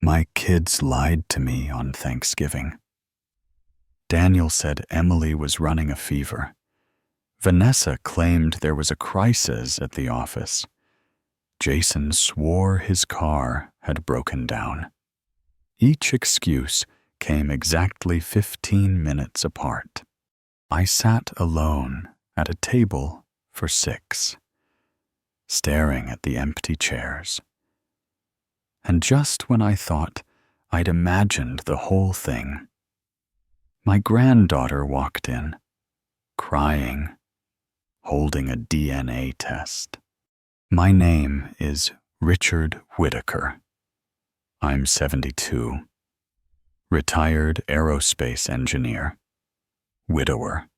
My kids lied to me on Thanksgiving. Daniel said Emily was running a fever. Vanessa claimed there was a crisis at the office. Jason swore his car had broken down. Each excuse came exactly 15 minutes apart. I sat alone at a table for 6, staring at the empty chairs. And just when I thought I'd imagined the whole thing, my granddaughter walked in, crying, holding a DNA test. My name is Richard Whitaker. I'm 72. Retired aerospace engineer. Widower.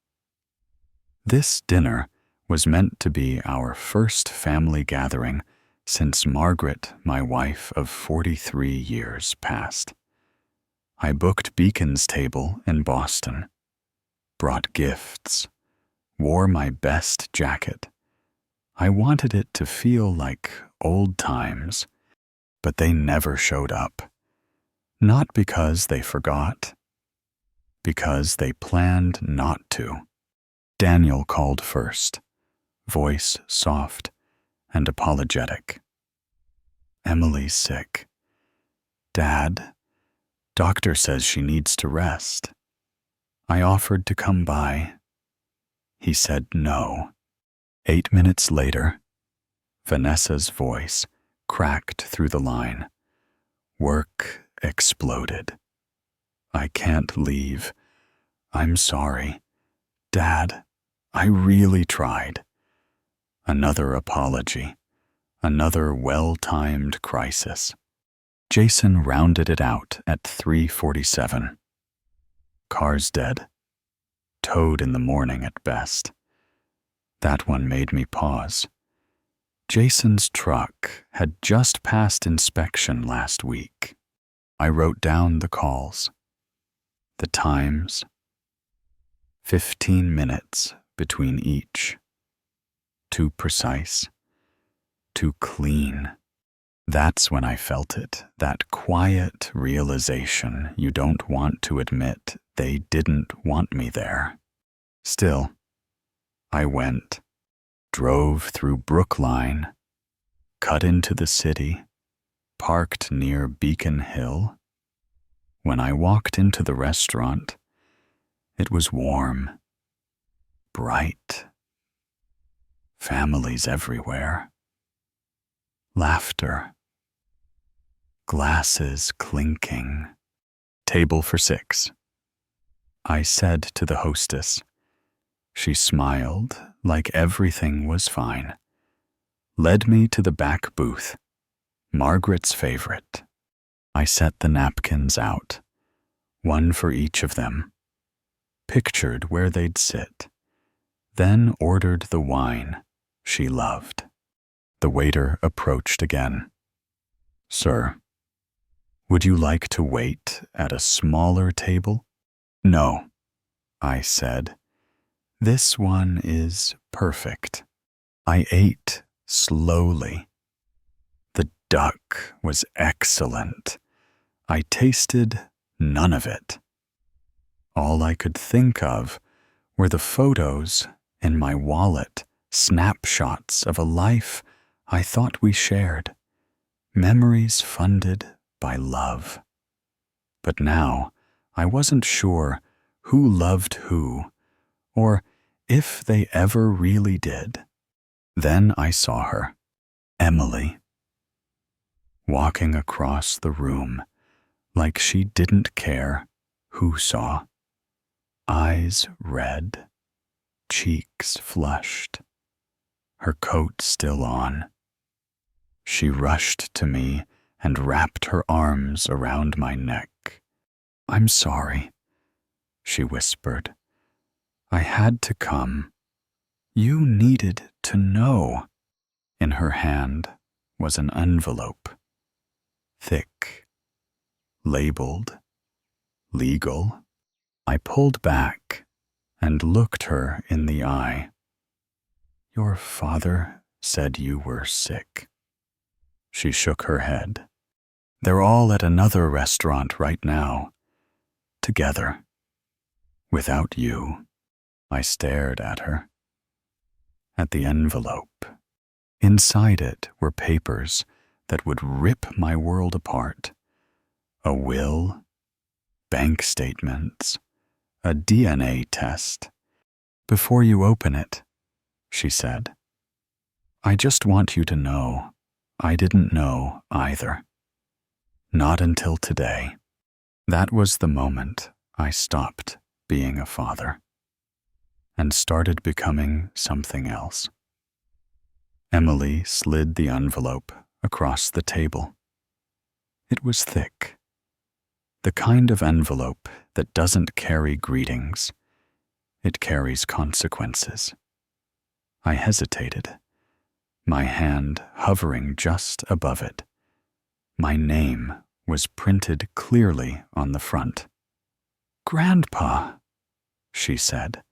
This dinner was meant to be our first family gathering since Margaret, my wife of 43 years, passed. I booked Beacon's table in Boston, brought gifts, wore my best jacket. I wanted it to feel like old times, but they never showed up. Not because they forgot, because they planned not to. Daniel called first, voice soft and apologetic. Emily's sick. Dad, doctor says she needs to rest. I offered to come by. He said no. 8 minutes later, Vanessa's voice cracked through the line. Work exploded. I can't leave. I'm sorry. Dad, I really tried. Another apology. Another well-timed crisis. Jason rounded it out at 3:47. Car's dead. Towed in the morning at best. That one made me pause. Jason's truck had just passed inspection last week. I wrote down the calls, the times, 15 minutes between each. Too precise, too clean. That's when I felt it, that quiet realization you don't want to admit they didn't want me there. Still, I went, drove through Brookline, cut into the city, parked near Beacon Hill. When I walked into the restaurant, it was warm, bright. Families everywhere. Laughter. Glasses clinking. Table for 6. I said to the hostess. She smiled like everything was fine. Led me to the back booth, Margaret's favorite. I set the napkins out, one for each of them, pictured where they'd sit, then ordered the wine she loved. The waiter approached again. Sir, would you like to wait at a smaller table? No, I said. This one is perfect. I ate slowly. The duck was excellent. I tasted none of it. All I could think of were the photos in my wallet, snapshots of a life I thought we shared, memories funded by love. But now I wasn't sure who loved who, or if they ever really did. Then I saw her, Emily, walking across the room like she didn't care who saw. Eyes red, cheeks flushed, her coat still on. She rushed to me and wrapped her arms around my neck. I'm sorry, she whispered. I had to come. You needed to know. In her hand was an envelope, thick, labeled, legal. I pulled back and looked her in the eye. Your father said you were sick. She shook her head. They're all at another restaurant right now, together. Without you. I stared at her. At the envelope. Inside it were papers that would rip my world apart. A will, bank statements, a DNA test. Before you open it, she said, I just want you to know I didn't know either. Not until today. That was the moment I stopped being a father and started becoming something else. Emily slid the envelope across the table. It was thick. The kind of envelope that doesn't carry greetings. It carries consequences. I hesitated, my hand hovering just above it. My name was printed clearly on the front. Grandpa, she said,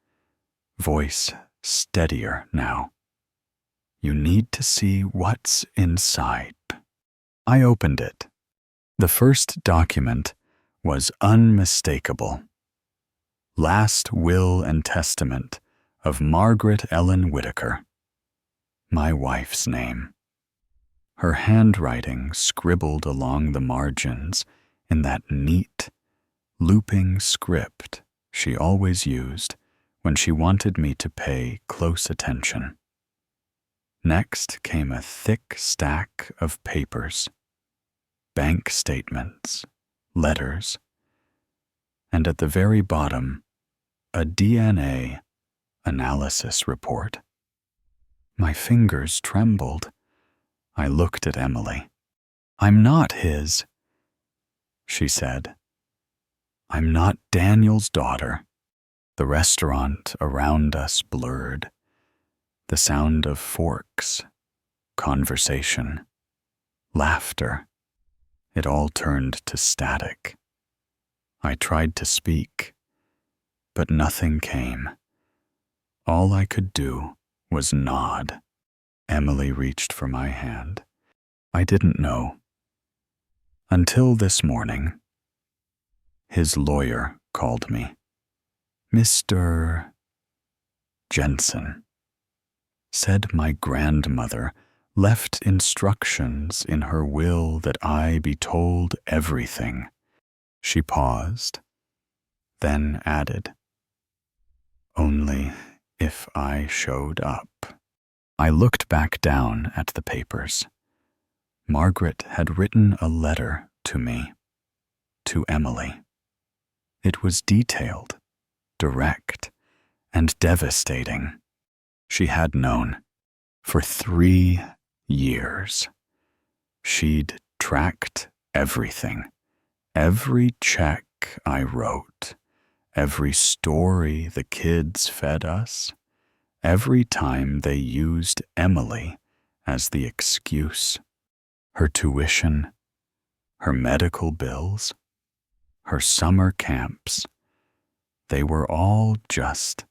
voice steadier now. You need to see what's inside. I opened it. The first document was unmistakable. Last Will and Testament of Margaret Ellen Whitaker. My wife's name. Her handwriting scribbled along the margins in that neat, looping script she always used when she wanted me to pay close attention. Next came a thick stack of papers, bank statements, letters, and at the very bottom, a DNA analysis report. My fingers trembled. I looked at Emily. I'm not his, she said. I'm not Daniel's daughter. The restaurant around us blurred. The sound of forks, conversation, laughter. It all turned to static. I tried to speak, but nothing came. All I could do was nod. Emily reached for my hand. I didn't know. Until this morning. His lawyer called me. Mr. Jensen. Said my grandmother left instructions in her will that I be told everything. She paused, then added, only if I showed up. I looked back down at the papers. Margaret had written a letter to me, to Emily. It was detailed, direct, and devastating. She had known. For 3 years. She'd tracked everything. Every check I wrote. Every story the kids fed us. Every time they used Emily as the excuse. Her tuition. Her medical bills. Her summer camps. They were all just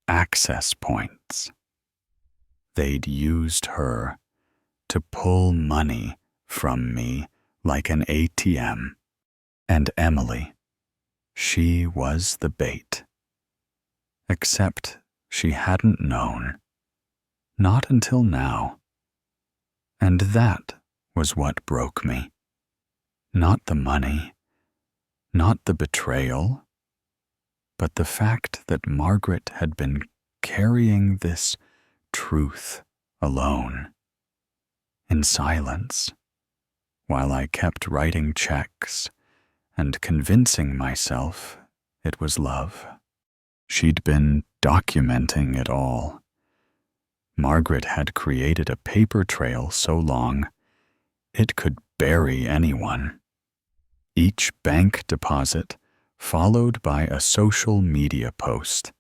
access points. They'd used her to pull money from me like an ATM. And Emily, she was the bait. Except she hadn't known. Not until now. And that was what broke me. Not the money, not the betrayal, but the fact that Margaret had been carrying this truth alone, in silence, while I kept writing checks and convincing myself it was love. She'd been documenting it all. Margaret had created a paper trail so long it could bury anyone. Each bank deposit followed by a social media post.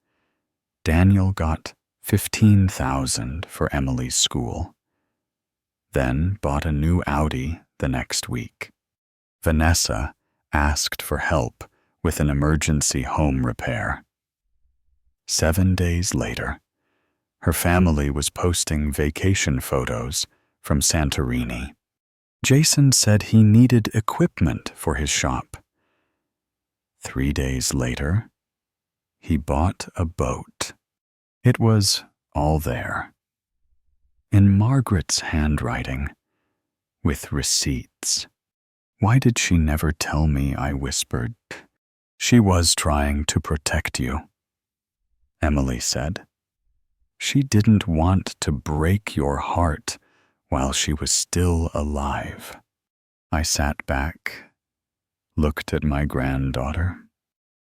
Daniel got $15,000 for Emily's school, then bought a new Audi the next week. Vanessa asked for help with an emergency home repair. 7 days later, her family was posting vacation photos from Santorini. Jason said he needed equipment for his shop. 3 days later, he bought a boat. It was all there. In Margaret's handwriting, with receipts. Why did she never tell me? I whispered. She was trying to protect you, Emily said. She didn't want to break your heart while she was still alive. I sat back, looked at my granddaughter,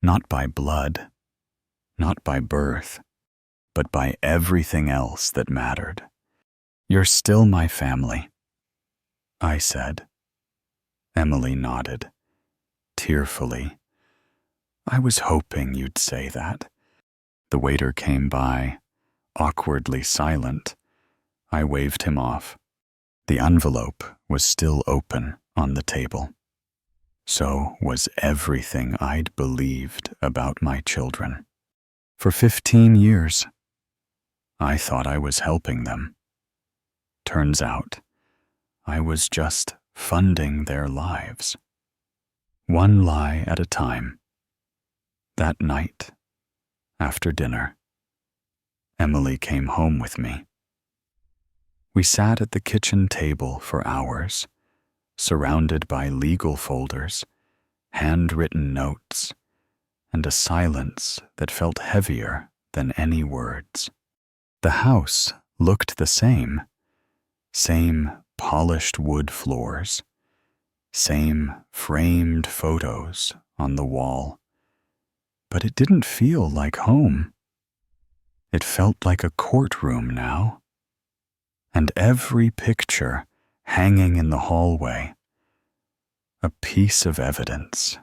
not by blood, not by birth, but by everything else that mattered. You're still my family, I said. Emily nodded, tearfully. I was hoping you'd say that. The waiter came by, awkwardly silent. I waved him off. The envelope was still open on the table. So was everything I'd believed about my children. For 15 years, I thought I was helping them. Turns out, I was just funding their lives. One lie at a time. That night, after dinner, Emily came home with me. We sat at the kitchen table for hours, surrounded by legal folders, handwritten notes, and a silence that felt heavier than any words. The house looked the same polished wood floors, same framed photos on the wall. But it didn't feel like home. It felt like a courtroom now. And every picture hanging in the hallway, a piece of evidence.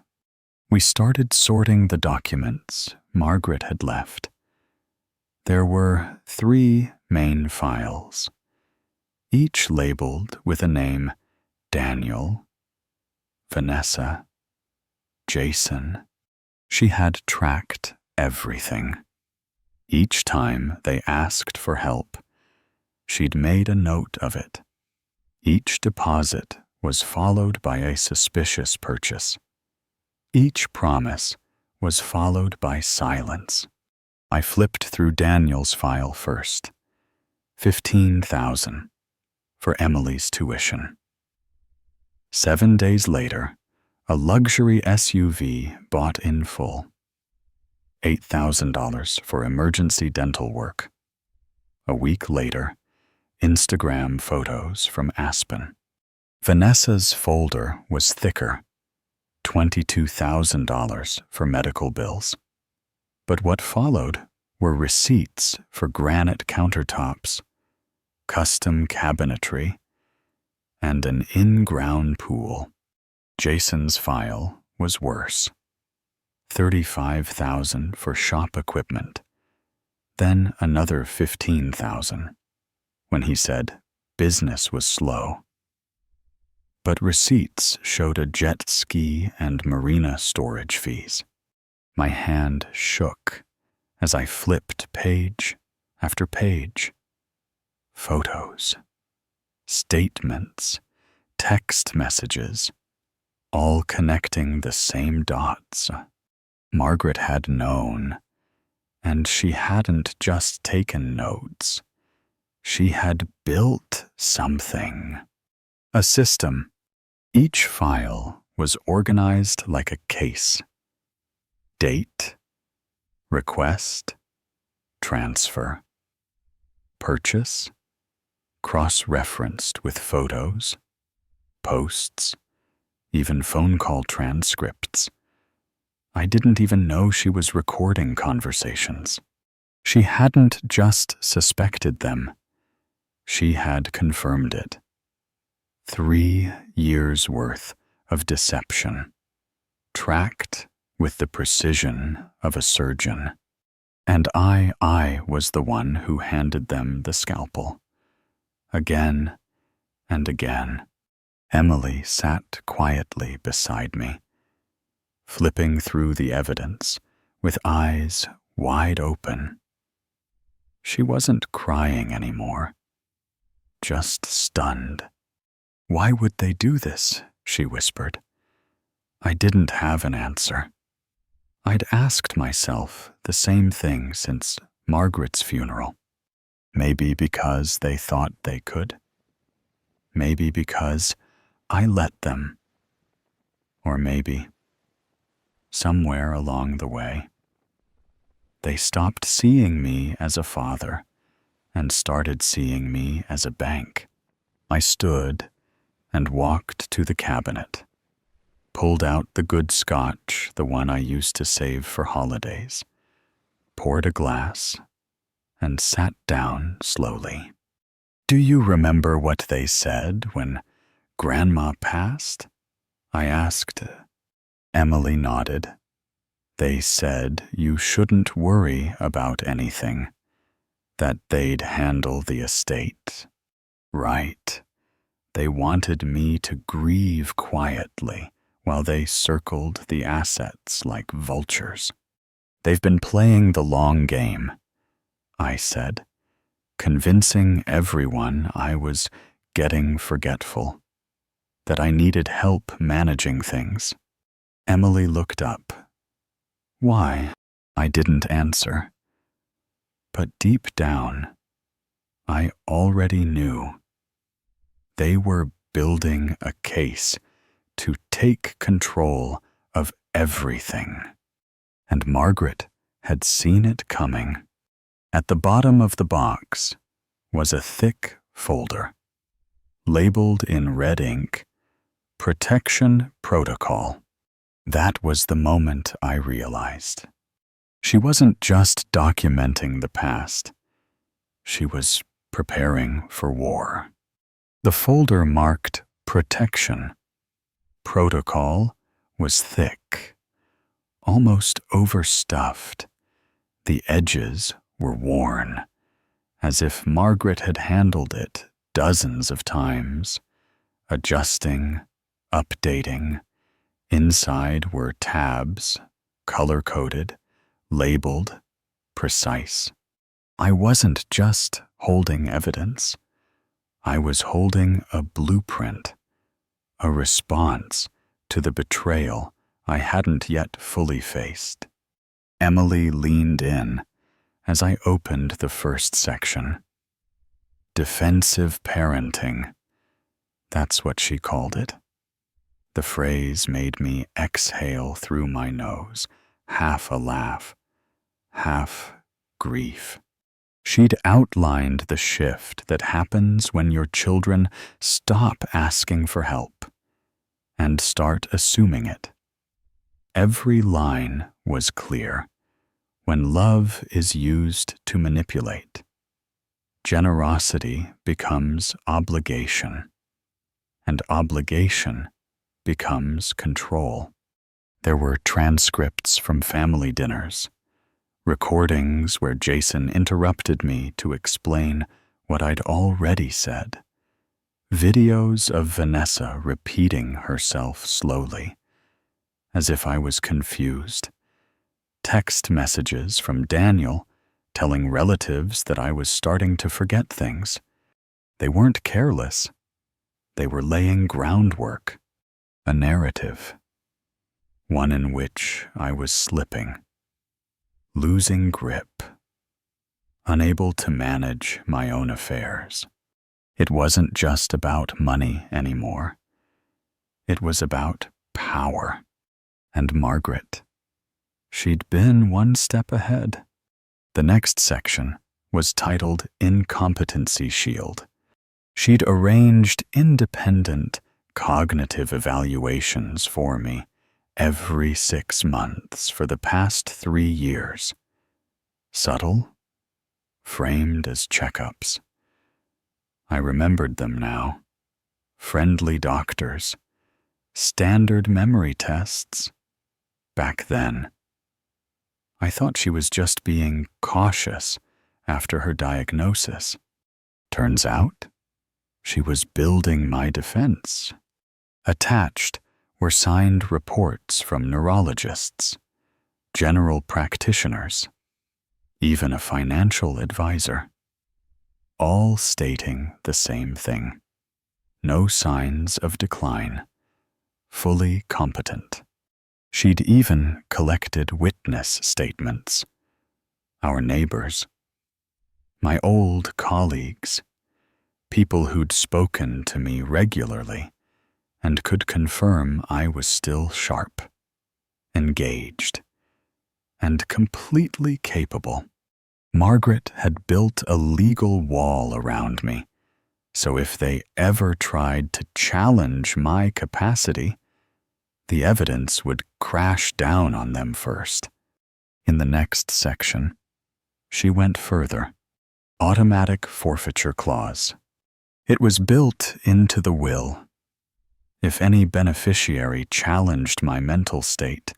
We started sorting the documents Margaret had left. There were 3 main files, each labeled with a name: Daniel, Vanessa, Jason. She had tracked everything. Each time they asked for help, she'd made a note of it. Each deposit was followed by a suspicious purchase. Each promise was followed by silence. I flipped through Daniel's file first. $15,000 for Emily's tuition. 7 days later, a luxury SUV bought in full. $8,000 for emergency dental work. A week later, Instagram photos from Aspen. Vanessa's folder was thicker. $22,000 for medical bills. But what followed were receipts for granite countertops, custom cabinetry, and an in-ground pool. Jason's file was worse. $35,000 for shop equipment, then another $15,000 when he said business was slow. But receipts showed a jet ski and marina storage fees. My hand shook as I flipped page after page. Photos, statements, text messages, all connecting the same dots. Margaret had known, and she hadn't just taken notes. She had built something. A system. Each file was organized like a case. Date, request, transfer, purchase, cross-referenced with photos, posts, even phone call transcripts. I didn't even know she was recording conversations. She hadn't just suspected them. She had confirmed it. 3 years' worth of deception, tracked with the precision of a surgeon. And I was the one who handed them the scalpel. Again and again. Emily sat quietly beside me, flipping through the evidence with eyes wide open. She wasn't crying anymore, just stunned. Why would they do this? She whispered. I didn't have an answer. I'd asked myself the same thing since Margaret's funeral. Maybe because they thought they could. Maybe because I let them. Or maybe, somewhere along the way, they stopped seeing me as a father and started seeing me as a bank. I stood and walked to the cabinet, pulled out the good scotch, the one I used to save for holidays, poured a glass, and sat down slowly. Do you remember what they said when Grandma passed? I asked. Emily nodded. They said you shouldn't worry about anything, that they'd handle the estate. Right. They wanted me to grieve quietly while they circled the assets like vultures. They've been playing the long game, I said, convincing everyone I was getting forgetful, that I needed help managing things. Emily looked up. Why? I didn't answer. But deep down, I already knew. They were building a case to take control of everything. And Margaret had seen it coming. At the bottom of the box was a thick folder, labeled in red ink, Protection Protocol. That was the moment I realized. She wasn't just documenting the past. She was preparing for war. The folder marked protection. Protocol was thick, almost overstuffed. The edges were worn, as if Margaret had handled it dozens of times, adjusting, updating. Inside were tabs, color-coded, labeled, precise. I wasn't just holding evidence. I was holding a blueprint, a response to the betrayal I hadn't yet fully faced. Emily leaned in as I opened the first section. Defensive parenting. That's what she called it. The phrase made me exhale through my nose, half a laugh, half grief. She'd outlined the shift that happens when your children stop asking for help and start assuming it. Every line was clear. When love is used to manipulate, generosity becomes obligation, and obligation becomes control. There were transcripts from family dinners, recordings where Jason interrupted me to explain what I'd already said, videos of Vanessa repeating herself slowly, as if I was confused, text messages from Daniel telling relatives that I was starting to forget things. They weren't careless. They were laying groundwork, a narrative, one in which I was slipping, losing grip, unable to manage my own affairs. It wasn't just about money anymore. It was about power. And Margaret. She'd been one step ahead. The next section was titled Incompetency Shield. She'd arranged independent cognitive evaluations for me every 6 months for the past 3 years. Subtle, framed as checkups. I remembered them now. Friendly doctors, standard memory tests. Back then, I thought she was just being cautious after her diagnosis. Turns out, she was building my defense. Attached were signed reports from neurologists, general practitioners, even a financial advisor, all stating the same thing. no signs of decline, fully competent. She'd even collected witness statements. Our neighbors, my old colleagues, people who'd spoken to me regularly and could confirm I was still sharp, engaged, and completely capable. Margaret had built a legal wall around me, so if they ever tried to challenge my capacity, the evidence would crash down on them first. In the next section, she went further. Automatic forfeiture clause. It was built into the will. If any beneficiary challenged my mental state,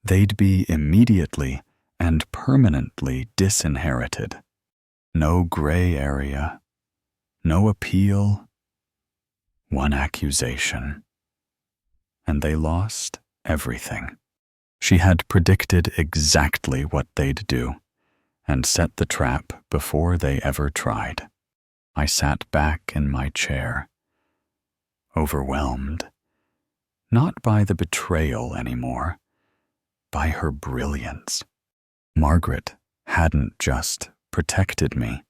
they'd be immediately and permanently disinherited. No gray area, no appeal, one accusation. And they lost everything. She had predicted exactly what they'd do and set the trap before they ever tried. I sat back in my chair, overwhelmed, not by the betrayal anymore, by her brilliance. Margaret hadn't just protected me,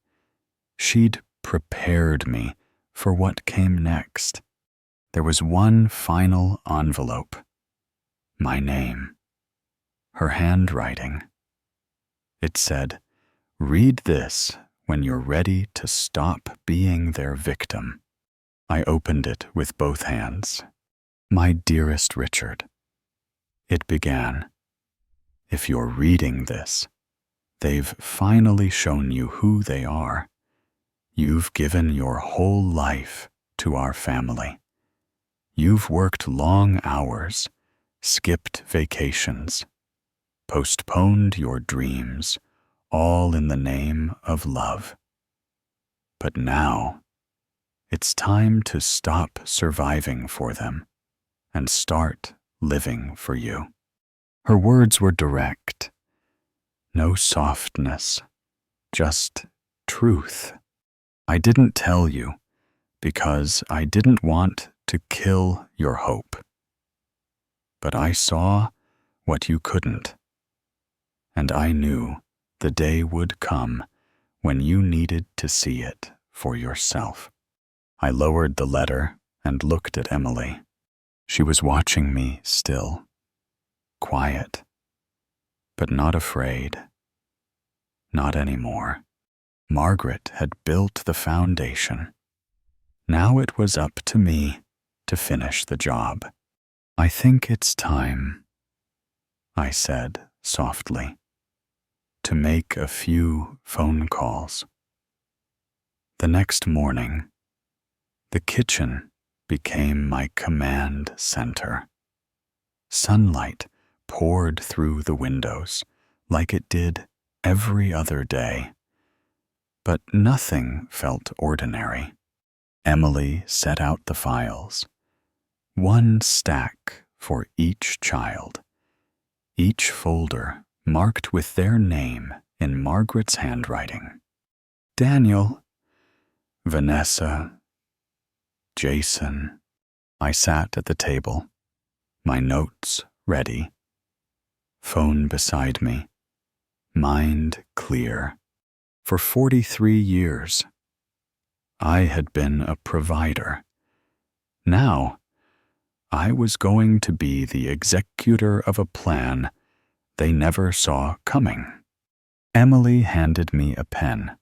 she'd prepared me for what came next. There was one final envelope, my name, her handwriting. It said, "Read this when you're ready to stop being their victim." I opened it with both hands. My dearest Richard. It began, "If you're reading this, they've finally shown you who they are. You've given your whole life to our family. You've worked long hours, skipped vacations, postponed your dreams, all in the name of love. But now, it's time to stop surviving for them and start living for you." Her words were direct. No softness, just truth. I didn't tell you because I didn't want to kill your hope. But I saw what you couldn't, and I knew the day would come when you needed to see it for yourself. I lowered the letter and looked at Emily. She was watching me still, quiet, but not afraid. Not anymore. Margaret had built the foundation. Now it was up to me to finish the job. "I think it's time," I said softly, "to make a few phone calls." The next morning, the kitchen became my command center. Sunlight poured through the windows like it did every other day, but nothing felt ordinary. Emily set out the files, one stack for each child, each folder marked with their name in Margaret's handwriting. Daniel, Vanessa, Jason. I sat at the table, my notes ready, phone beside me, mind clear. For 43 years, I had been a provider. Now, I was going to be the executor of a plan they never saw coming. Emily handed me a pen.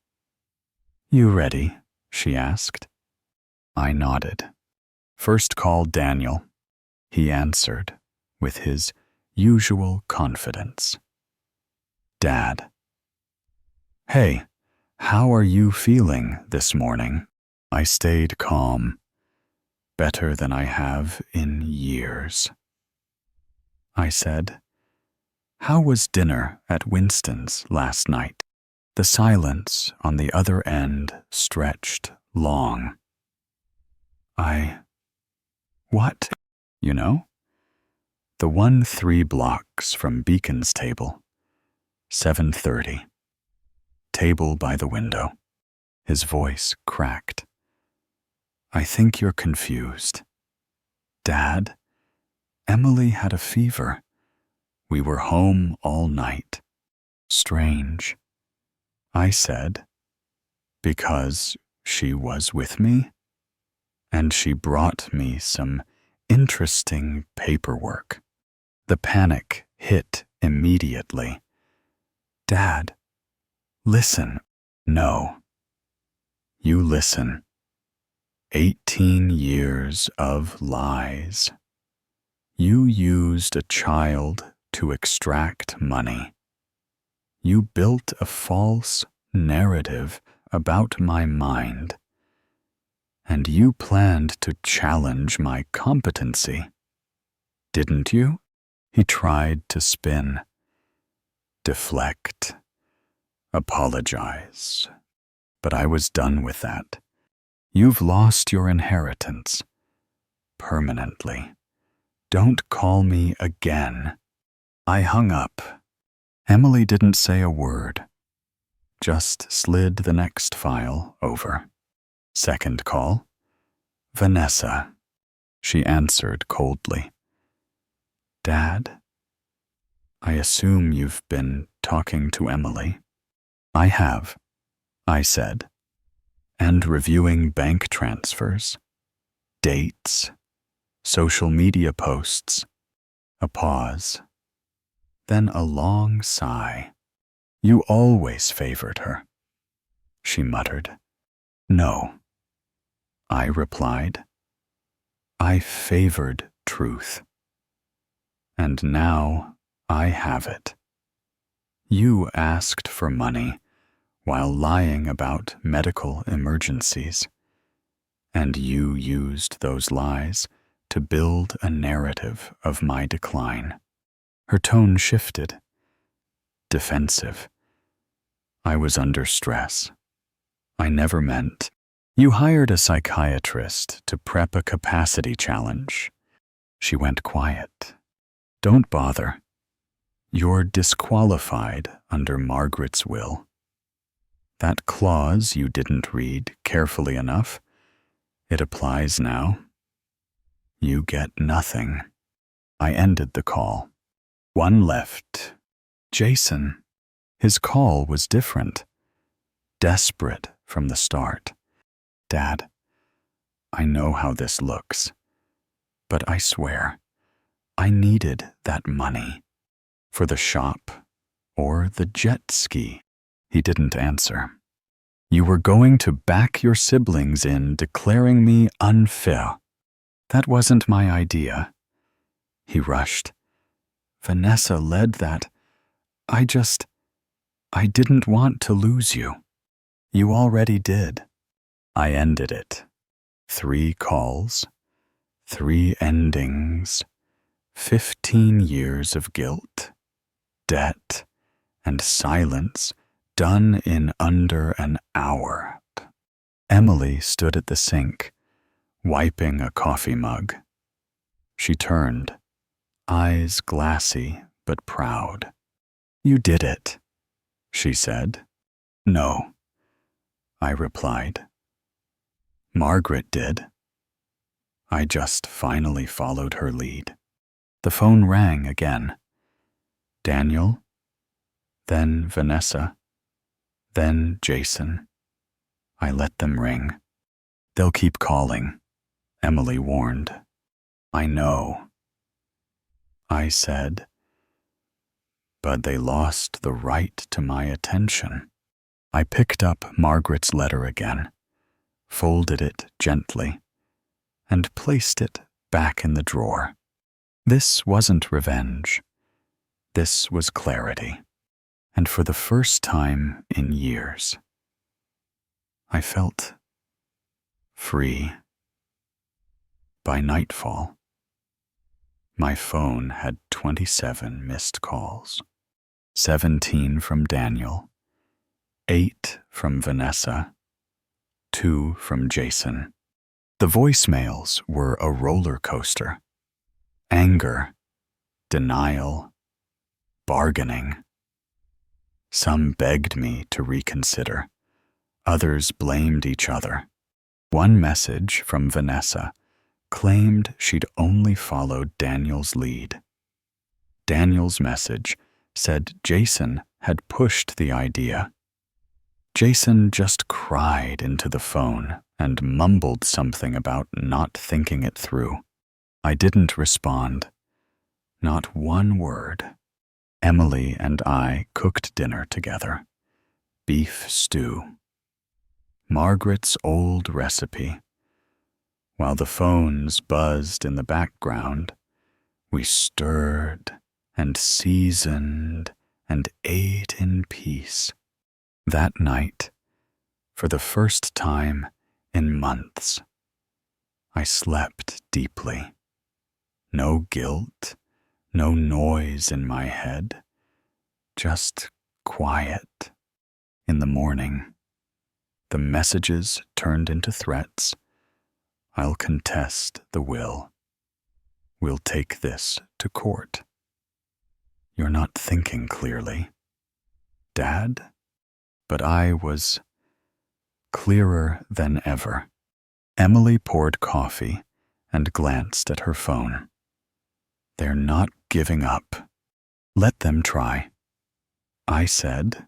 "You ready?" she asked. I nodded. "First call Daniel," he answered with his usual confidence. "Dad." "Hey, how are you feeling this morning?" I stayed calm, better than I have in years. I said, "How was dinner at Winston's last night?" The silence on the other end stretched long. What? You know? The one 3 blocks from Beacon's table. 7:30. Table by the window. His voice cracked. I think you're confused. Dad, Emily had a fever. We were home all night. Strange. I said, because she was with me, and she brought me some interesting paperwork. The panic hit immediately. Dad, listen. No. You listen. 18 years of lies. You used a child to extract money. You built a false narrative about my mind, and you planned to challenge my competency. Didn't you? He tried to spin, deflect, apologize. But I was done with that. You've lost your inheritance. Permanently. Don't call me again. I hung up. Emily didn't say a word. Just slid the next file over. Second call. Vanessa. She answered coldly. Dad? I assume you've been talking to Emily. I have, I said, and reviewing bank transfers, dates, social media posts. A pause. Then a long sigh. You always favored her. She muttered. No. I replied. I favored truth. And now I have it. You asked for money while lying about medical emergencies, and you used those lies to build a narrative of my decline. Her tone shifted. Defensive. I was under stress. I never meant. You hired a psychiatrist to prep a capacity challenge. She went quiet. Don't bother. You're disqualified under Margaret's will. That clause you didn't read carefully enough. It applies now. You get nothing. I ended the call. One left. Jason. His call was different. Desperate from the start. Dad, I know how this looks, but I swear, I needed that money. For the shop or the jet ski. He didn't answer. You were going to back your siblings in declaring me unfair. That wasn't my idea. He rushed. Vanessa led that. I didn't want to lose you. You already did. I ended it. 3 calls, 3 endings, 15 years of guilt, debt, and silence done in under an hour. Emily stood at the sink, wiping a coffee mug. She turned, eyes glassy but proud. You did it, she said. No, I replied. Margaret did. I just finally followed her lead. The phone rang again. Daniel, then Vanessa, then Jason. I let them ring. They'll keep calling, Emily warned. I know. I said, but they lost the right to my attention. I picked up Margaret's letter again, folded it gently, and placed it back in the drawer. This wasn't revenge. This was clarity. And for the first time in years, I felt free. By nightfall, my phone had 27 missed calls, 17 from Daniel, 8 from Vanessa, 2 from Jason. The voicemails were a roller coaster. Anger, denial, bargaining. Some begged me to reconsider. Others blamed each other. One message from Vanessa claimed she'd only followed Daniel's lead. Daniel's message said Jason had pushed the idea. Jason just cried into the phone and mumbled something about not thinking it through. I didn't respond. Not one word. Emily and I cooked dinner together. Beef stew. Margaret's old recipe. While the phones buzzed in the background, we stirred and seasoned and ate in peace. That night, for the first time in months, I slept deeply. No guilt, no noise in my head, just quiet. In the morning, the messages turned into threats. I'll contest the will. We'll take this to court. You're not thinking clearly, Dad? But I was clearer than ever. Emily poured coffee and glanced at her phone. They're not giving up. Let them try. I said.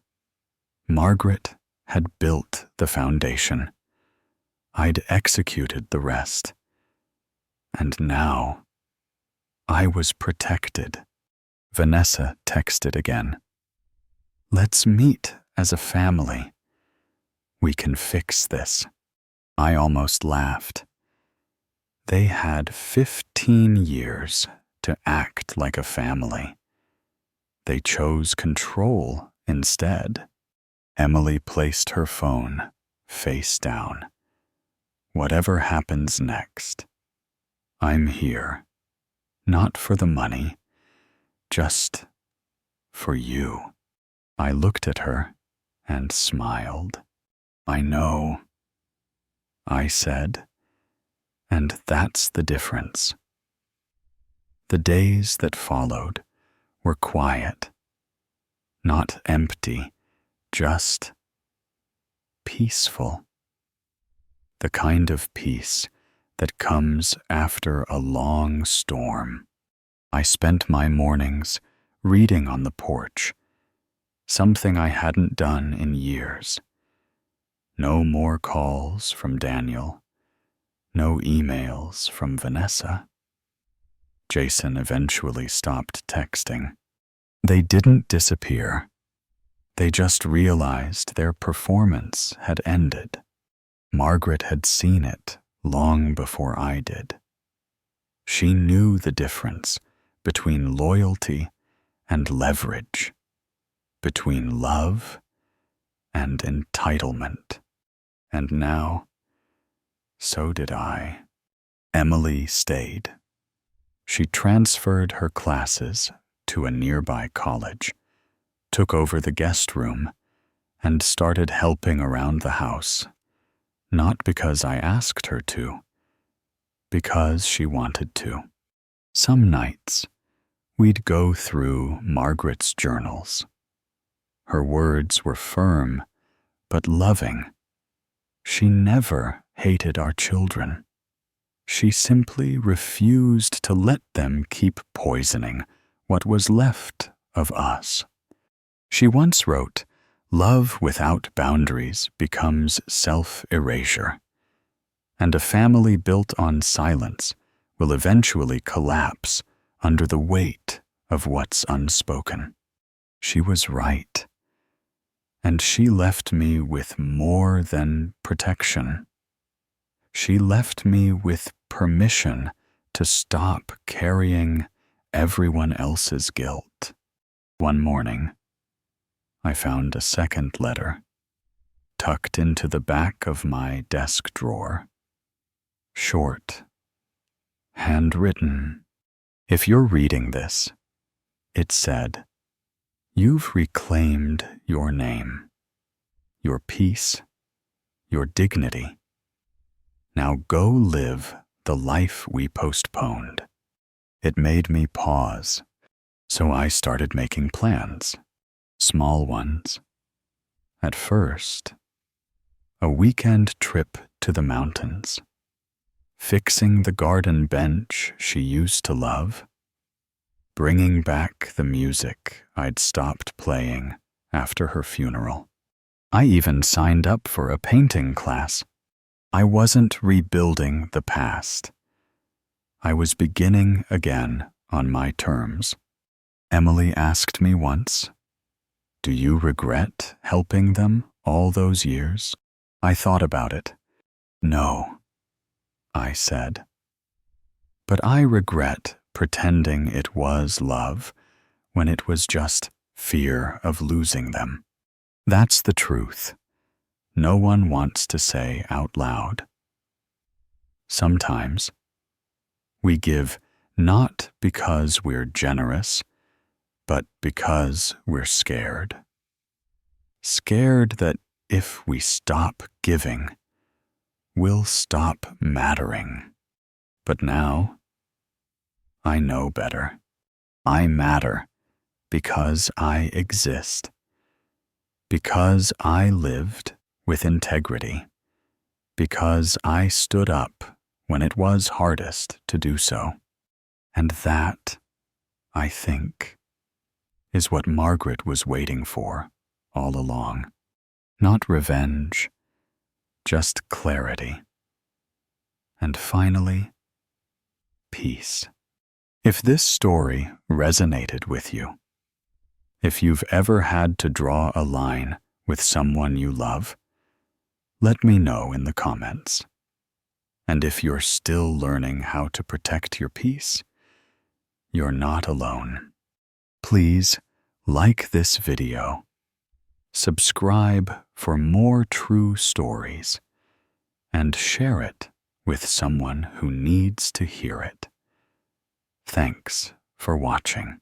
Margaret had built the foundation. I'd executed the rest. And now, I was protected. Vanessa texted again. Let's meet as a family. We can fix this. I almost laughed. They had 15 years to act like a family. They chose control instead. Emily placed her phone face down. Whatever happens next, I'm here. Not for the money, just for you. I looked at her and smiled. I know, I said, and that's the difference. The days that followed were quiet, not empty, just peaceful. The kind of peace that comes after a long storm. I spent my mornings reading on the porch, something I hadn't done in years. No more calls from Daniel, no emails from Vanessa. Jason eventually stopped texting. They didn't disappear. They just realized their performance had ended. Margaret had seen it long before I did. She knew the difference between loyalty and leverage, between love and entitlement. And now, so did I. Emily stayed. She transferred her classes to a nearby college, took over the guest room, and started helping around the house, not because I asked her to, because she wanted to. Some nights, we'd go through Margaret's journals. Her words were firm, but loving. She never hated our children. She simply refused to let them keep poisoning what was left of us. She once wrote, "Love without boundaries becomes self-erasure, and a family built on silence will eventually collapse under the weight of what's unspoken." She was right, and she left me with more than protection. She left me with permission to stop carrying everyone else's guilt. One morning, I found a second letter, tucked into the back of my desk drawer. Short, handwritten. If you're reading this, it said, "You've reclaimed your name, your peace, your dignity. Now go live the life we postponed." It made me pause, so I started making plans, small ones. At first, a weekend trip to the mountains, fixing the garden bench she used to love, bringing back the music I'd stopped playing after her funeral. I even signed up for a painting class. I wasn't rebuilding the past. I was beginning again on my terms. Emily asked me once, "Do you regret helping them all those years?" I thought about it. "No," I said. "But I regret pretending it was love when it was just fear of losing them." That's the truth. No one wants to say out loud. Sometimes we give not because we're generous, but because we're scared. Scared that if we stop giving, we'll stop mattering. But now, I know better. I matter because I exist. Because I lived with integrity. Because I stood up when it was hardest to do so. And that, I think, is what Margaret was waiting for all along. Not revenge, just clarity. And finally, peace. If this story resonated with you, if you've ever had to draw a line with someone you love, let me know in the comments. And if you're still learning how to protect your peace, you're not alone. Please like this video, subscribe for more true stories, and share it with someone who needs to hear it. Thanks for watching.